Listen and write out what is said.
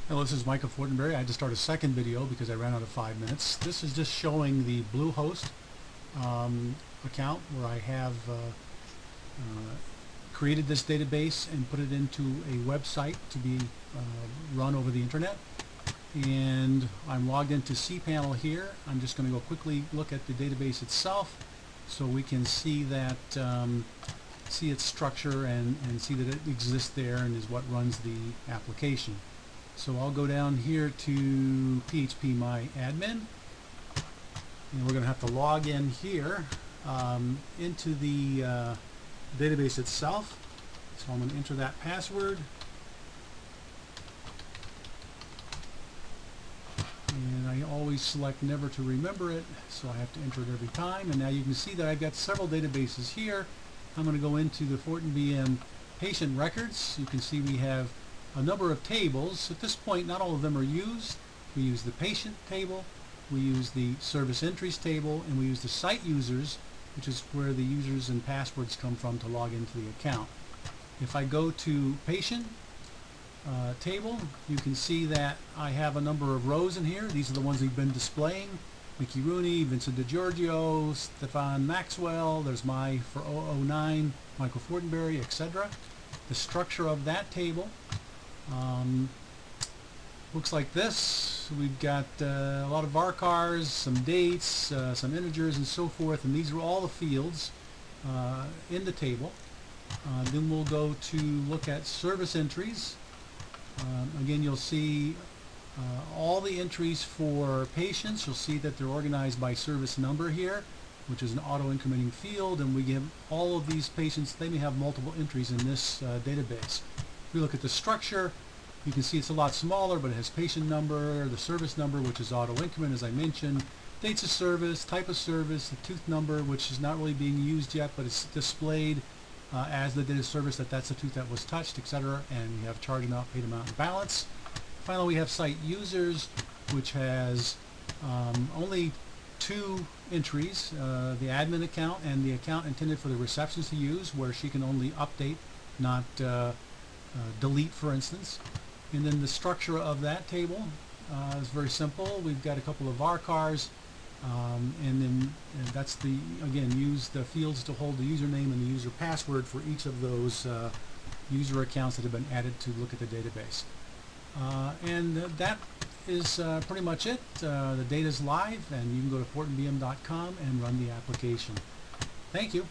Hello, this is Michael Fortenberry. I had to start a second video because I ran out of 5 minutes. This is just showing the Bluehost account where I have created this database and put it into a website to be run over the internet. And I'm logged into cPanel here. I'm just going to go quickly look at the database itself so we can see that see its structure and see that it exists there and is what runs the application. So I'll go down here to PHP My Admin, and we're going to have to log in here into the database itself. So I'm going to enter that password, and I always select never to remember it, so I have to enter it every time. And now you can see that I've got several databases here. I'm going to go into the FortinBM patient records. You can see we have a number of tables. At this point, not all of them are used. We use the patient table, we use the service entries table, and we use the site users, which is where the users and passwords come from to log into the account. If I go to patient table, you can see that I have a number of rows in here. These are the ones we've been displaying. Mickey Rooney, Vincent DiGiorgio, Stefan Maxwell, there's my for 009, Michael Fortenberry, etc. The structure of that table looks like this. We've got a lot of varchars, some dates, some integers, and so forth, and these are all the fields in the table. Then we'll go to look at service entries. Again, you'll see all the entries for patients. You'll see that they're organized by service number here, which is an auto-incrementing field, and we give all of these patients, they may have multiple entries in this database. If we look at the structure, you can see it's a lot smaller, but it has patient number, the service number, which is auto-increment, as I mentioned, dates of service, type of service, the tooth number, which is not really being used yet, but it's displayed as the date of service that that's the tooth that was touched, etc. And we have charge amount, paid amount, and balance. Finally, we have site users, which has only two entries, the admin account and the account intended for the receptionist to use, where she can only update, not delete, for instance. And then the structure of that table is very simple. We've got a couple of varchars, and that's the, again, use the fields to hold the username and the user password for each of those user accounts that have been added to look at the database. And that is pretty much it. The data is live, and you can go to fortinbm.com and run the application. Thank you.